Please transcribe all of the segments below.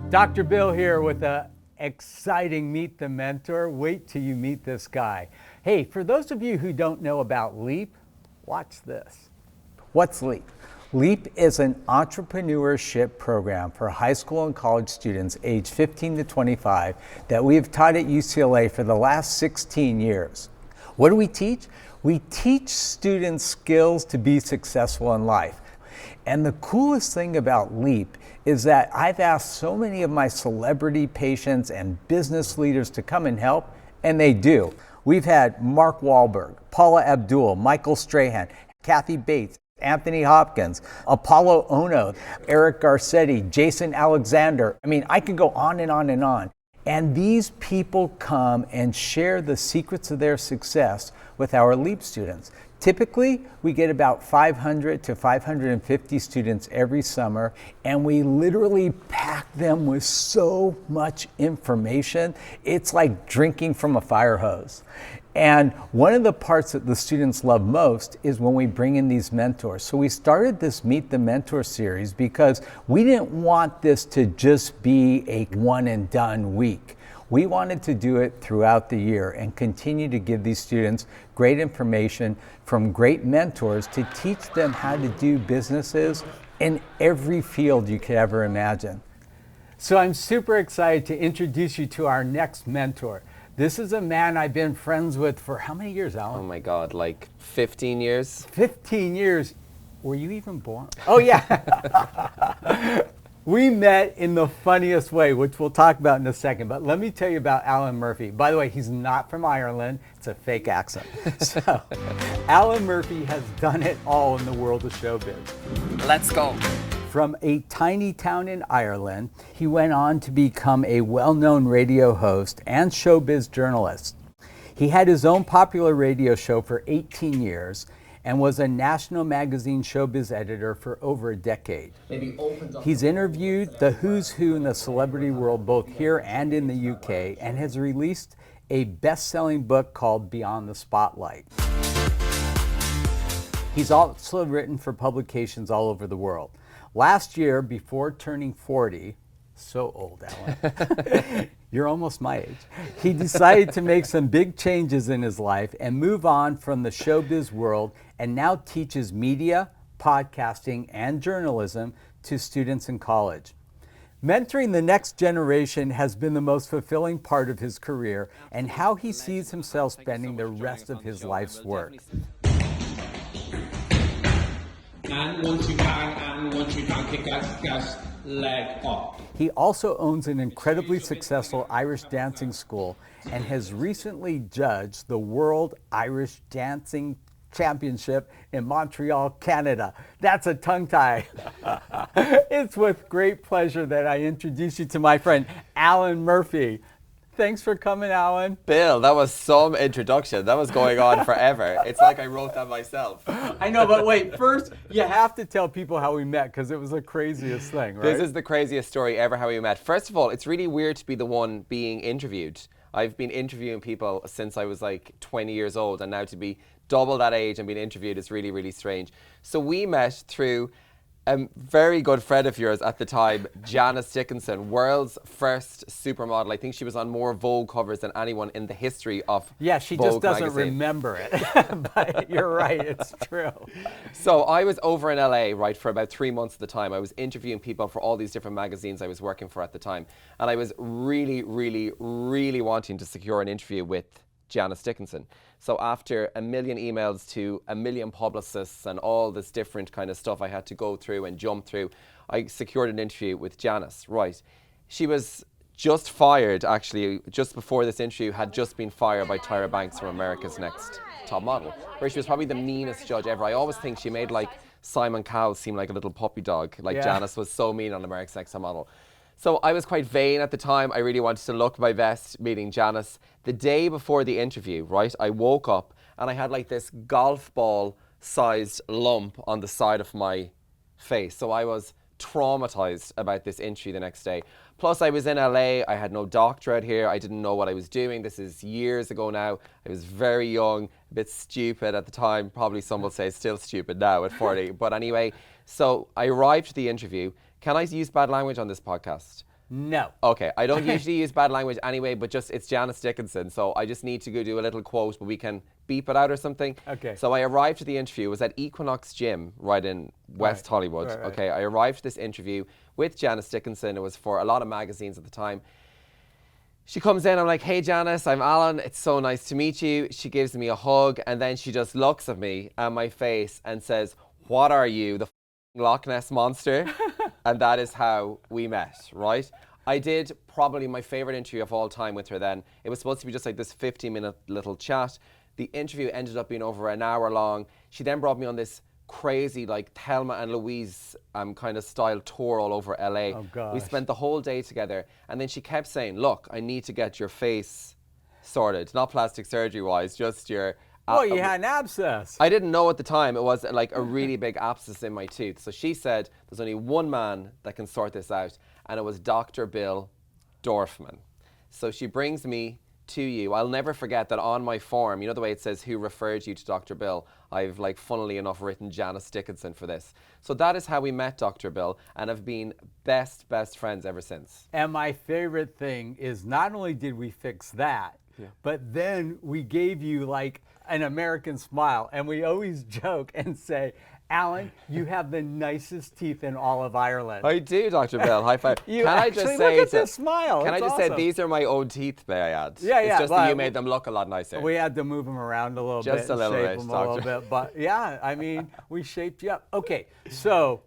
Dr. Bill here with a exciting Meet the Mentor. Wait till you meet this guy. Hey, for those of you who don't know about LEAP, watch this. What's LEAP? LEAP is an entrepreneurship program for high school and college students aged 15 to 25 that we have taught at UCLA for the last 16 years. What do we teach? We teach students skills to be successful in life. And the coolest thing about LEAP is that I've asked so many of my celebrity patients and business leaders to come and help, and they do. We've had Mark Wahlberg, Paula Abdul, Michael Strahan, Kathy Bates, Anthony Hopkins, Apollo Ono, Eric Garcetti, Jason Alexander. I mean, I could go on and on and on. And these people come and share the secrets of their success with our LEAP students. Typically, we get about 500 to 550 students every summer, and we literally pack them with so much information. It's like drinking from a fire hose. And one of the parts that the students love most is when we bring in these mentors. So we started this Meet the Mentor series because we didn't want this to just be a one and done week. We wanted to do it throughout the year and continue to give these students great information from great mentors to teach them how to do businesses in every field you could ever imagine. So I'm super excited to introduce you to our next mentor. This is a man I've been friends with for how many years, Alan? Oh my God, like 15 years? 15 years. Were you even born? Oh yeah. We met in the funniest way, which we'll talk about in a second. But let me tell you about Alan Murphy. By the way, he's not from Ireland. It's a fake accent. So, Alan Murphy has done it all in the world of showbiz. Let's go. From a tiny town in Ireland, he went on to become a well-known radio host and showbiz journalist. He had his own popular radio show for 18 years and was a national magazine showbiz editor for over a decade. He's interviewed the who's who in the celebrity world both here and in the UK, and has released a best-selling book called Beyond the Spotlight. He's also written for publications all over the world. Last year, before turning 40, so old, Alan, you're almost my age, he decided to make some big changes in his life and move on from the showbiz world, and now teaches media, podcasting, and journalism to students in college. Mentoring the next generation has been the most fulfilling part of his career, and how he sees himself spending the rest of his life's work. And once you can, kick gas, leg up. He also owns an incredibly successful Irish dancing school and has recently judged the World Irish Dancing Championship in Montreal, Canada. That's a tongue tie. It's with great pleasure that I introduce you to my friend, Alan Murphy. Thanks for coming, Alan. Bill, that was some introduction. That was going on forever. It's like I wrote that myself. I know, but wait, first you have to tell people how we met, because it was the craziest thing, right? This is the craziest story ever, how we met. First of all, it's really weird to be the one being interviewed. I've been interviewing people since I was like 20 years old, and now to be double that age and being interviewed is really, really strange. So we met through a very good friend of yours at the time, Janice Dickinson, world's first supermodel. I think she was on more Vogue covers than anyone in the history of Vogue Yeah, she just doesn't magazine. remember it. But you're right, it's true. So I was over in LA, right, for about 3 months at the time. I was interviewing people for all these different magazines I was working for at the time. And I was really, really, really wanting to secure an interview with Janice Dickinson. So after a million emails to a million publicists and all this different kind of stuff I had to go through and jump through, I secured an interview with Janice, right. She was just fired, actually, just before this interview, had just been fired by Tyra Banks from America's Next Top Model, where she was probably the meanest judge ever. I always think she made like Simon Cowell seem like a little puppy dog. Like Yeah. Janice was so mean on America's Next Top Model. So I was quite vain at the time. I really wanted to look my best meeting Janice. The day before the interview, right, I woke up and I had like this golf ball sized lump on the side of my face. So I was traumatized about this interview the next day. Plus I was in LA, I had no doctor out here, I didn't know what I was doing. This is years ago now. I was very young, a bit stupid at the time. Probably some will say still stupid now at 40. But anyway, so I arrived at the interview. Can I use bad language on this podcast? No. Okay, I don't usually use bad language anyway, but just it's Janice Dickinson, so I just need to go do a little quote, but we can beep it out or something. Okay. So I arrived to the interview. It was at Equinox Gym, right in West Hollywood. Right. Okay, I arrived to this interview with Janice Dickinson. It was for a lot of magazines at the time. She comes in, I'm like, hey Janice, I'm Alan, it's so nice to meet you. She gives me a hug, and then she just looks at me and my face and says, what are you, the Loch Ness Monster? And that is how we met, right? I did probably my favorite interview of all time with her then. It was supposed to be just like this 15-minute little chat. The interview ended up being over an hour long. She then brought me on this crazy like Thelma and Louise kind of style tour all over LA. Oh, gosh. We spent the whole day together, and then she kept saying, look, I need to get your face sorted, not plastic surgery wise, just your Oh, you had an abscess. I didn't know at the time it was like a really big abscess in my tooth. So she said there's only one man that can sort this out, and it was Dr. Bill Dorfman. So she brings me to you. I'll never forget that on my form, you know the way it says who referred you to Dr. Bill, I've like funnily enough written Janice Dickinson for this. So that is how we met Dr. Bill, and have been best friends ever since. And my favorite thing is not only did we fix that, but then we gave you like an American smile. And we always joke and say, Alan, you have the nicest teeth in all of Ireland. I do, Dr. Bill. High five. You Can I actually just look say at this smile. Can It's I just say awesome. these are my own teeth, may I add? Yeah, It's just that well, you made them look a lot nicer. We had to move them around a little Just bit, a little shape bit, them a little Doctor. bit. But yeah, I mean, we shaped you up. Okay, so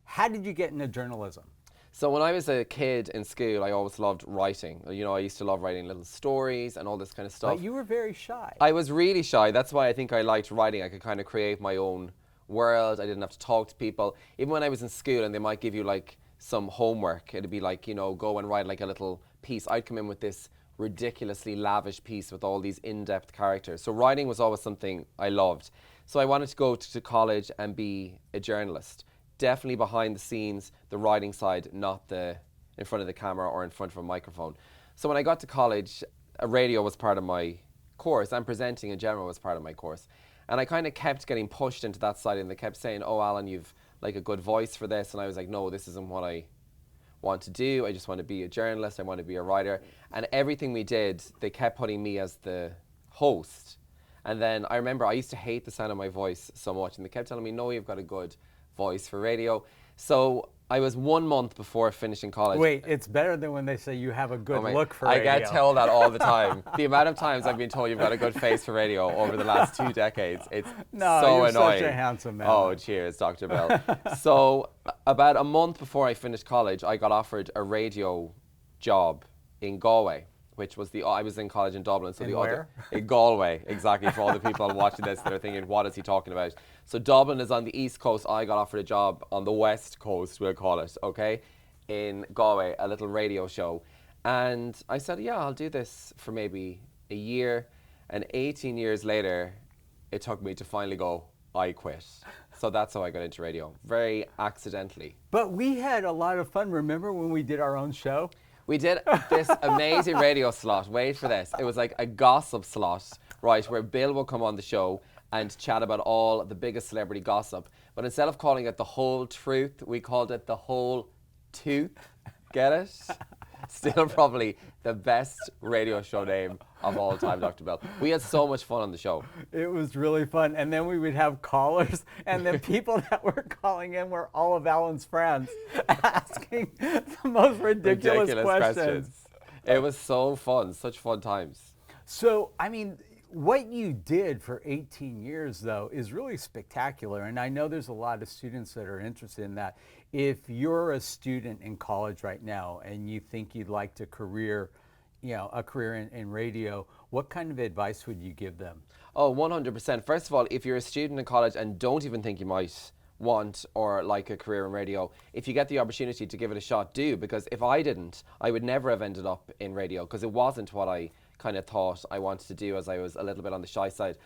how did you get into journalism? So when I was a kid in school, I always loved writing. You know, I used to love writing little stories and all this kind of stuff. But you were very shy. I was really shy. That's why I think I liked writing. I could kind of create my own world. I didn't have to talk to people. Even when I was in school and they might give you like some homework, it'd be like, you know, go and write like a little piece. I'd come in with this ridiculously lavish piece with all these in-depth characters. So writing was always something I loved. So I wanted to go to college and be a journalist. Definitely behind the scenes, the writing side, not the in front of the camera or in front of a microphone. So when I got to college, radio was part of my course, and presenting in general was part of my course. And I kind of kept getting pushed into that side, and they kept saying, oh, Alan, you've like a good voice for this. And I was like, no, this isn't what I want to do. I just want to be a journalist. I want to be a writer. And everything we did, they kept putting me as the host. And then I remember I used to hate the sound of my voice so much, and they kept telling me, no, you've got a good voice for radio. So I was 1 month before finishing college. Wait, it's better than when they say you have a good Oh my- look for I radio. get told that all the time. The amount of times I've been told you've got a good face for radio over the last 2 decades, it's No, so you're annoying. such a handsome man. Oh, cheers, Dr. Bell. So about a month before I finished college, I got offered a radio job in Galway, which was I was in college in Dublin. So In the where? other in Galway, exactly, for all the people watching this that are thinking, what is he talking about? So Dublin is on the east coast. I got offered a job on the west coast, we'll call it, okay, in Galway, a little radio show. And I said, yeah, I'll do this for maybe a year. And 18 years later, it took me to finally go, I quit. So that's how I got into radio, very accidentally. But we had a lot of fun. Remember when we did our own show? We did this amazing radio slot. Wait for this. It was like a gossip slot, right, where Bill would come on the show and chat about all the biggest celebrity gossip. But instead of calling it The Whole Truth, we called it The Whole Tooth. Get it? Still probably the best radio show name of all time, Dr. Bell. We had so much fun on the show. It was really fun. And then we would have callers, and the people that were calling in were all of Alan's friends, asking the most ridiculous questions. It was so fun, such fun times. So, I mean, what you did for 18 years, though, is really spectacular. And I know there's a lot of students that are interested in that. If you're a student in college right now and you think you'd like a career in radio, what kind of advice would you give them? Oh, 100%. First of all, if you're a student in college and don't even think you might want or like a career in radio, if you get the opportunity to give it a shot, do. Because if I didn't, I would never have ended up in radio, because it wasn't what I kind of thought I wanted to do, as I was a little bit on the shy side.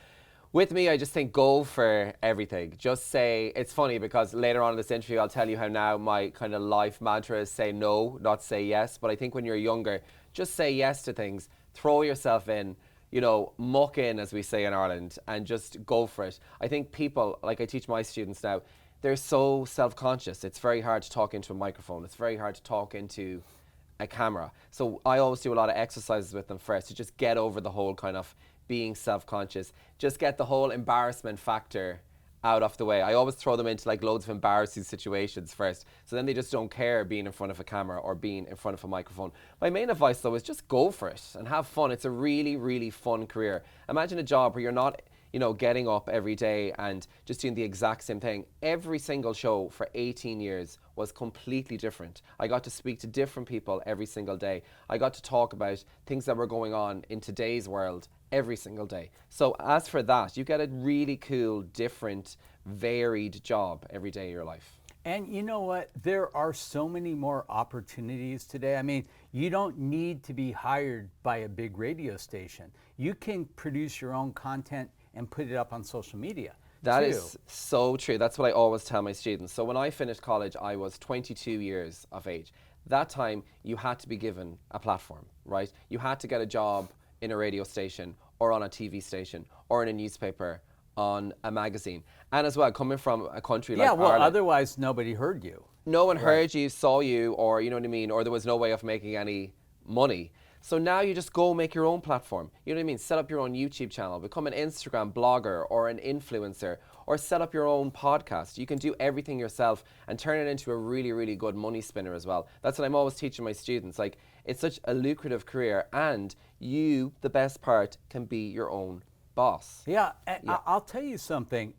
With me, I just think go for everything. Just say, it's funny because later on in this interview, I'll tell you how now my kind of life mantra is say no, not say yes. But I think when you're younger, just say yes to things, throw yourself in, you know, muck in, as we say in Ireland, and just go for it. I think people, like I teach my students now, they're so self-conscious. It's very hard to talk into a microphone. It's very hard to talk into a camera. So I always do a lot of exercises with them first to just get over the whole kind of being self-conscious, just get the whole embarrassment factor out of the way. I always throw them into like loads of embarrassing situations first, so then they just don't care being in front of a camera or being in front of a microphone. My main advice though is just go for it and have fun. It's a really, really fun career. Imagine a job where you're not, you know, getting up every day and just doing the exact same thing. Every single show for 18 years was completely different. I got to speak to different people every single day. I got to talk about things that were going on in today's world every single day. So as for that, you get a really cool, different, varied job every day of your life. And you know what? There are so many more opportunities today. I mean, you don't need to be hired by a big radio station. You can produce your own content and put it up on social media. That too. is so true. That's what I always tell my students. So when I finished college, I was 22 years of age. That time, you had to be given a platform, right? You had to get a job in a radio station or on a TV station or in a newspaper, on a magazine. And as well, coming from a country like Ireland, otherwise nobody heard you. no one heard you, saw you, or you know what I mean, or there was no way of making any money. So now you just go make your own platform. You know what I mean? Set up your own YouTube channel, become an Instagram blogger or an influencer, or set up your own podcast. You can do everything yourself and turn it into a really, really good money spinner as well. That's what I'm always teaching my students. Like, it's such a lucrative career, and you, the best part, can be your own boss. Yeah, and I'll tell you something.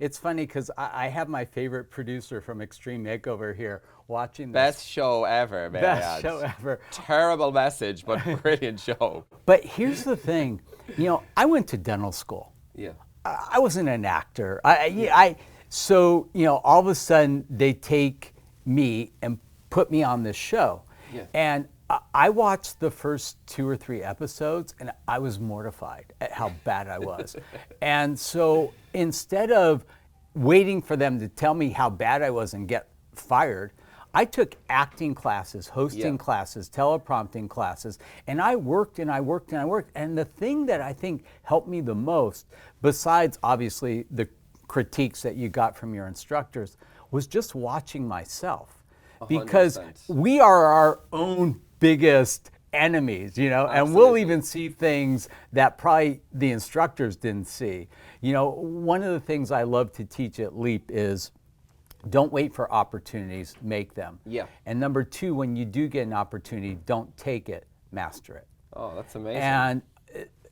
It's funny because I have my favorite producer from Extreme Makeover here watching this. Best show ever, man. Best show ever. Terrible message, but brilliant show. But here's the thing. You know, I went to dental school. Yeah. I wasn't an actor. So, you know, all of a sudden they take me and put me on this show. Yeah. And I watched the first 2 or 3 episodes and I was mortified at how bad I was. And so instead of waiting for them to tell me how bad I was and get fired, I took acting classes, hosting classes, teleprompting classes, and I worked and I worked and I worked. And the thing that I think helped me the most, besides obviously the critiques that you got from your instructors, was just watching myself. Because 100%. we are our own biggest enemies, you know, and we'll even see things that probably the instructors didn't see. You know, one of the things I love to teach at LEAP is don't wait for opportunities, make them. Yeah. And number 2, when you do get an opportunity, don't take it, master it. Oh, that's amazing. And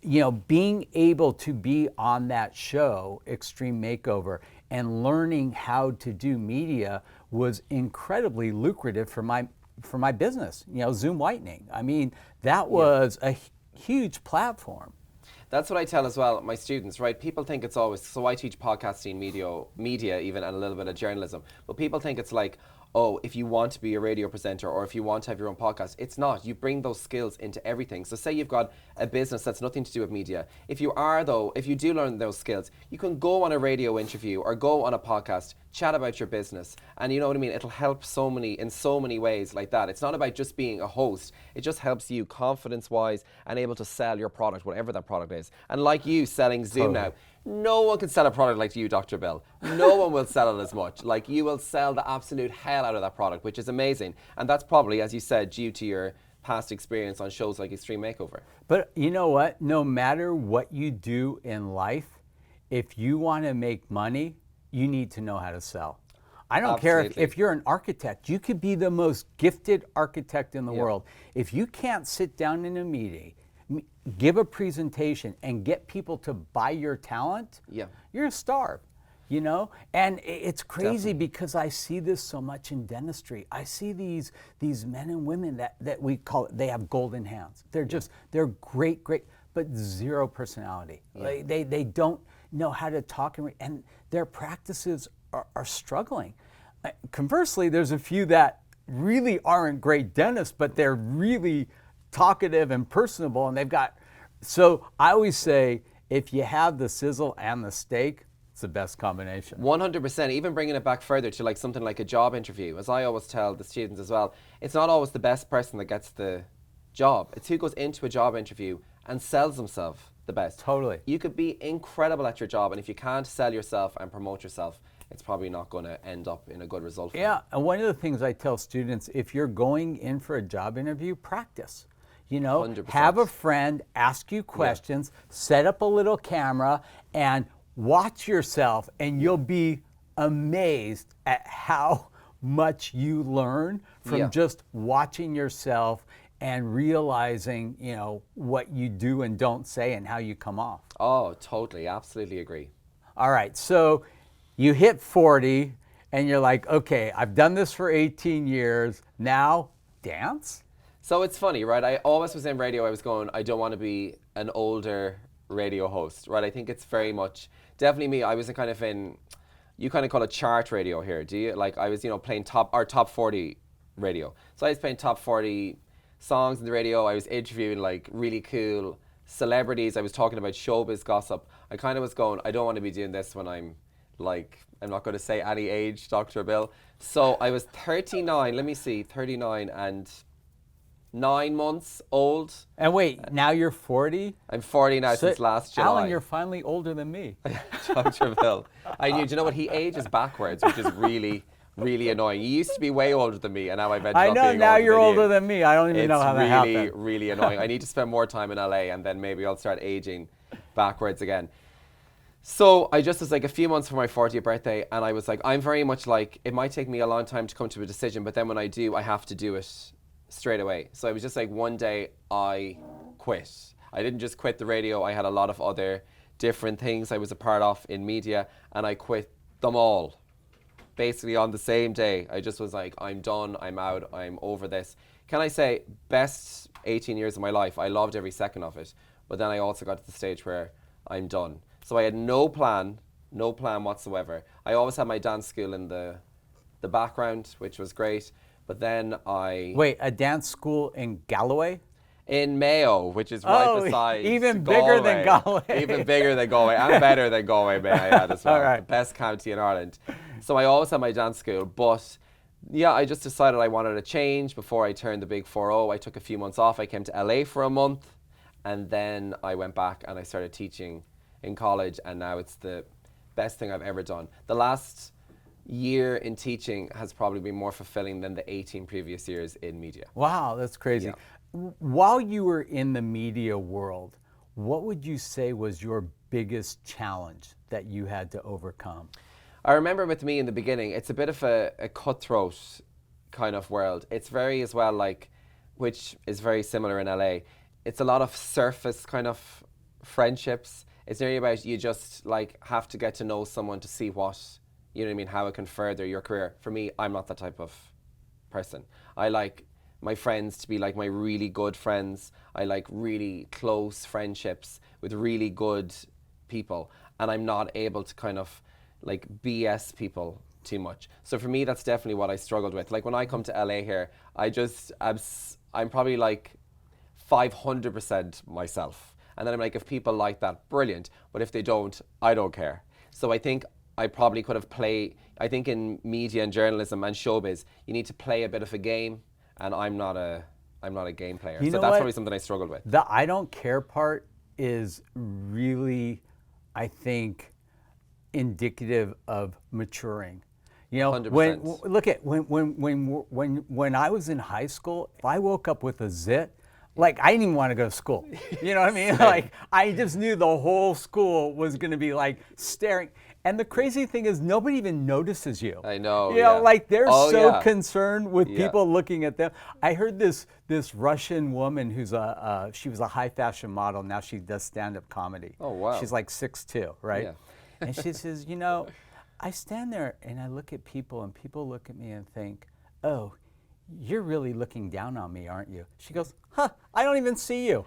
you know, being able to be on that show, Extreme Makeover, and learning how to do media was incredibly lucrative for my business. You know, Zoom Whitening. I mean, that was a huge platform. That's what I tell as well my students, right? People think it's always, so I teach podcasting, media even, and a little bit of journalism. But people think it's like, oh, if you want to be a radio presenter or if you want to have your own podcast. It's not. You bring those skills into everything. So say you've got a business that's nothing to do with media. If you do learn those skills, you can go on a radio interview or go on a podcast, chat about your business. And you know what I mean? It'll help in so many ways like that. It's not about just being a host. It just helps you confidence-wise and able to sell your product, whatever that product is. And like you selling Zoom now, no one can sell a product like you, Dr. Bill. No one will sell it as much. Like, you will sell the absolute hell out of that product, which is amazing. And that's probably, as you said, due to your past experience on shows like Extreme Makeover. But you know what? No matter what you do in life, if you want to make money, you need to know how to sell. I don't care if you're an architect. You could be the most gifted architect in the world. If you can't sit down in a meeting, give a presentation, and get people to buy your talent, you're going to starve. You know, and it's crazy because I see this so much in dentistry. I see these men and women that we call it, they have golden hands. They're great, but zero personality. Like, they don't know how to talk, and their practices are struggling. Conversely, there's a few that really aren't great dentists, but they're really talkative and personable, and they've got. So I always say, if you have the sizzle and the steak, it's the best combination. 100%. Even bringing it back further to like something like a job interview, as I always tell the students as well, it's not always the best person that gets the job. It's who goes into a job interview and sells themselves the best. Totally. You could be incredible at your job, and if you can't sell yourself and promote yourself, it's probably not going to end up in a good result for you. Yeah, and one of the things I tell students, if you're going in for a job interview, practice. You know, 100%. have a friend ask you questions, set up a little camera, and watch yourself, and you'll be amazed at how much you learn from Yeah. just watching yourself and realizing, you know, what you do and don't say and how you come off. Oh, totally. Absolutely agree. All right, so you hit 40 and you're like, okay, I've done this for 18 years. Now, dance? So it's funny, right? I always was in radio. I was going, I don't want to be an older radio host, right? I think it's very much, definitely me. I was kind of in, you kind of call it chart radio here, do you? Like I was, you know, playing top 40 radio. So I was playing top 40 songs in the radio. I was interviewing like really cool celebrities. I was talking about showbiz gossip. I kind of was going, I don't want to be doing this when I'm like, I'm not going to say any age, Dr. Bill. So I was 39, let me see, 39 and 9 months old. And wait, now you're 40? I'm 40 now since last July. Alan, you're finally older than me. Dr. Bill. I knew, do you know what? He ages backwards, which is really, really annoying. You used to be way older than me, and now I've ended I up know, being now older you're than older you. than me. I don't even know how that It's really, happened. really annoying. I need to spend more time in LA, and then maybe I'll start aging backwards again. So I just was like a few months for my 40th birthday, and I was like, I'm very much like, it might take me a long time to come to a decision, but then when I do, I have to do it straight away. So I was just like, one day I quit. I didn't just quit the radio. I had a lot of other different things I was a part of in media, and I quit them all basically on the same day. I just was like, I'm done, I'm out, I'm over this. Can I say, best 18 years of my life. I loved every second of it, but then I also got to the stage where I'm done. So I had no plan whatsoever. I always had my dance school in the background, which was great. But then Wait, a dance school in Galloway? in Mayo, which is right Oh, beside even bigger than Galway. Even bigger than Galway, and better than Galway, may I add as well. All right. The best county in Ireland. So I always had my dance school, but yeah, I just decided I wanted a change before I turned the big 40. I took a few months off. I came to LA for a month, and then I went back and I started teaching in college, and now it's the best thing I've ever done. The last year in teaching has probably been more fulfilling than the 18 previous years in media. Wow, that's crazy. Yeah. While you were in the media world, what would you say was your biggest challenge that you had to overcome? I remember with me in the beginning, it's a bit of a cutthroat kind of world. It's very as well like, which is very similar in LA. It's a lot of surface kind of friendships. It's nearly about you just like have to get to know someone to see what, you know what I mean, how it can further your career. For me, I'm not that type of person. I like my friends to be like my really good friends. I like really close friendships with really good people. And I'm not able to kind of like BS people too much. So for me, that's definitely what I struggled with. Like when I come to LA here, I'm probably like 500% myself. And then I'm like, if people like that, brilliant. But if they don't, I don't care. So I think I probably could have played, I think in media and journalism and showbiz, you need to play a bit of a game. And I'm not a game player. You So know that's what? probably something I struggled with. The I don't care part is really, I think, indicative of maturing. You know, 100%. look at when I was in high school, if I woke up with a zit, like I didn't even want to go to school. You know what I mean? Like I just knew the whole school was going to be like staring. And the crazy thing is nobody even notices you. I know, You know, yeah. like they're Oh, so yeah. concerned with Yeah. people looking at them. I heard this Russian woman who's she was a high fashion model. Now she does stand-up comedy. Oh, wow. She's like 6'2", right? Yeah. And she says, you know, I stand there and I look at people and people look at me and think, oh, you're really looking down on me, aren't you? She goes, huh, I don't even see you.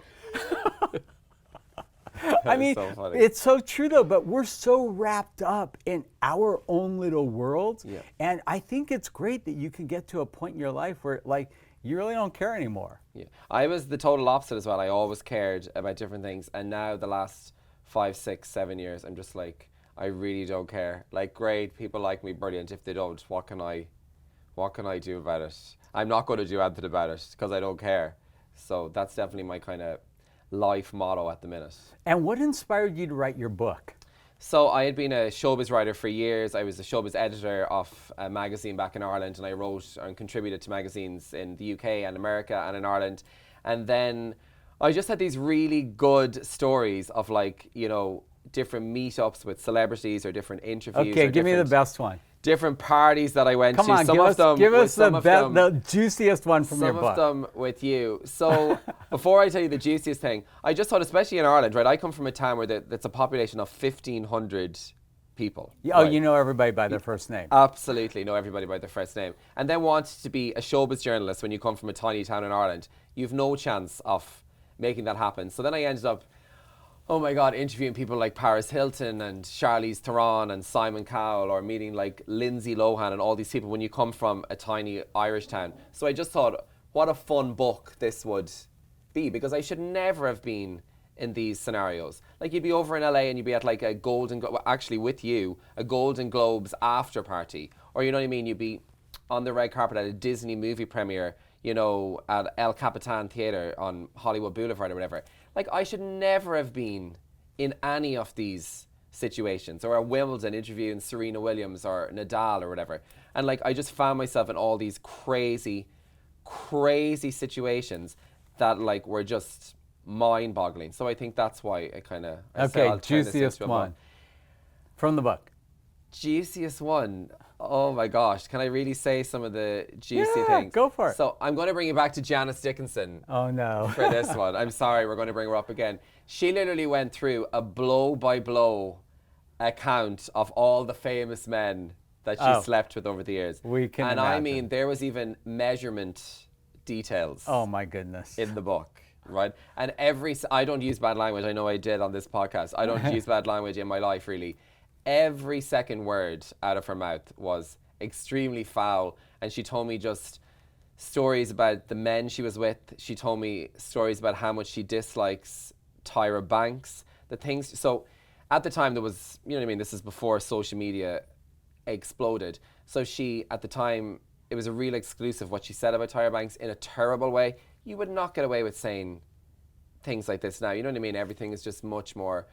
I mean, so funny. it's so true though, but we're so wrapped up in our own little world. Yeah. And I think it's great that you can get to a point in your life where like you really don't care anymore. Yeah. I was the total opposite as well. I always cared about different things. And now the last 5, 6, 7 years, I'm just like, I really don't care. Like, great, people like me, brilliant. If they don't, what can I do about it? I'm not going to do anything about it because I don't care. So that's definitely my kind of life motto at the minute. And what inspired you to write your book? So I had been a showbiz writer for years. I was a showbiz editor of a magazine back in Ireland, and I wrote and contributed to magazines in the UK and America and in Ireland. And then I just had these really good stories of, like, you know, different meetups with celebrities or different interviews. Okay, or give me the different- best one. Different parties that I went Come to. on, Some give of us, them give with us some of them- the juiciest one from your some book. of them with you. So before I tell you the juiciest thing, I just thought, especially in Ireland, right? I come from a town where that's a population of 1,500 people. Oh, right? you know everybody by their first name. Absolutely know everybody by their first name. And then want to be a showbiz journalist when you come from a tiny town in Ireland. You've no chance of making that happen. So then I ended up, oh my God, interviewing people like Paris Hilton and Charlize Theron and Simon Cowell, or meeting like Lindsay Lohan and all these people when you come from a tiny Irish town. So I just thought, what a fun book this would be, because I should never have been in these scenarios. Like, you'd be over in LA and you'd be at like a actually with you, a Golden Globes after party. Or, you know what I mean, you'd be on the red carpet at a Disney movie premiere, you know, at El Capitan Theatre on Hollywood Boulevard or whatever. Like, I should never have been in any of these situations, or at Wimbledon interviewing Serena Williams or Nadal or whatever. And like, I just found myself in all these crazy situations that like were just mind-boggling. So I think that's why I kind of Okay, juiciest one from the book. Juiciest one. Oh my gosh, can I really say some of the juicy Yeah, things? go for it. So I'm going to bring you back to Janice Dickinson Oh no. for this one. I'm sorry, we're going to bring her up again. She literally went through a blow-by-blow account of all the famous men that she Oh. slept with over the years. We can And I imagine. mean, there was even measurement details Oh my goodness. in the book, right? And I don't use bad language. I know I did on this podcast. I don't use bad language in my life, really. Every second word out of her mouth was extremely foul. And she told me just stories about the men she was with. She told me stories about how much she dislikes Tyra Banks, the things. So at the time, there was, you know what I mean, this is before social media exploded. So she, at the time, it was a real exclusive what she said about Tyra Banks in a terrible way. You would not get away with saying things like this now. You know what I mean? Everything is just much more,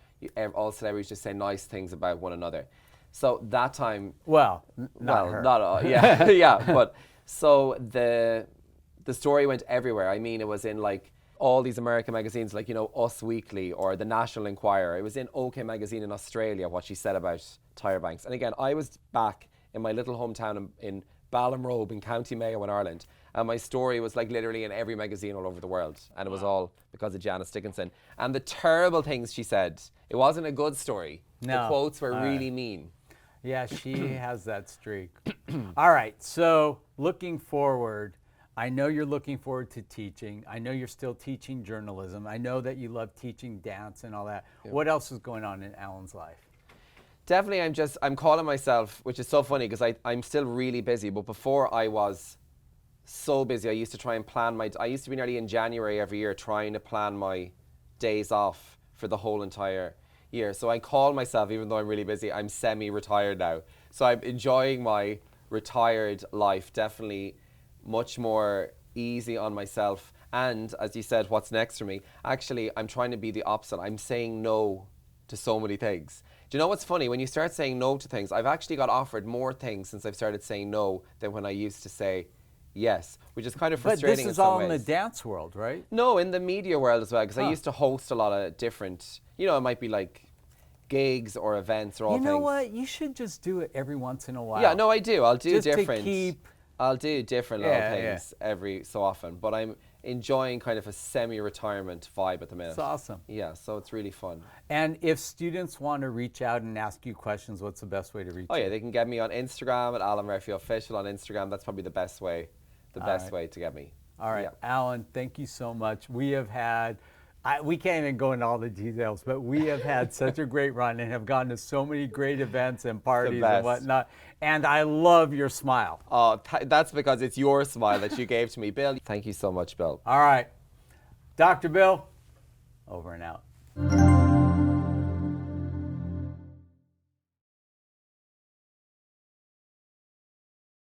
all celebrities just say nice things about one another. So that time, Well, not her. not all, yeah, yeah. But so the story went everywhere. I mean, it was in like all these American magazines, like, you know, Us Weekly or the National Enquirer. It was in OK Magazine in Australia, what she said about Tyra Banks. And again, I was back in my little hometown in Ballinrobe in County Mayo in Ireland, and my story was like literally in every magazine all over the world, and it was all because of Janice Dickinson. And the terrible things she said, it wasn't a good story. No. The quotes were All really right. mean. Yeah, she has that streak. All right, so looking forward, I know you're looking forward to teaching. I know you're still teaching journalism. I know that you love teaching dance and all that. What else is going on in Alan's life? Definitely, I'm calling myself, which is so funny because I'm still really busy, but before I was so busy, I used to try and plan I used to be nearly in January every year trying to plan my days off for the whole entire year. So I call myself, even though I'm really busy, I'm semi-retired now. So I'm enjoying my retired life, definitely much more easy on myself. And as you said, what's next for me? Actually, I'm trying to be the opposite. I'm saying no to so many things. Do you know what's funny? When you start saying no to things, I've actually got offered more things since I've started saying no than when I used to say yes, which is kind of But frustrating. this is in some all in the ways. dance world, right? No, in the media world as well, because I Huh. used to host a lot of different, you know, it might be like gigs or events or all You know things. what? You should just do it every once in a while. Yeah, no, I do. I'll do Just to different. keep- I'll do different little Yeah, yeah. things every so often, but I'm enjoying kind of a semi-retirement vibe at the minute. It's awesome. Yeah, so it's really fun. And if students want to reach out and ask you questions, what's the best way to reach Oh you? yeah, they can get me on Instagram at Alan Murphy Official on Instagram. That's probably the best way. right. Way to get me. All right, Yeah. Alan, thank you so much. We have had, we can't even go into all the details, but we have had such a great run and have gone to so many great events and parties and best. whatnot. And I love your smile. Oh, that's because it's your smile that you gave to me, Bill. Thank you so much, Bill. All right, Dr. Bill, over and out.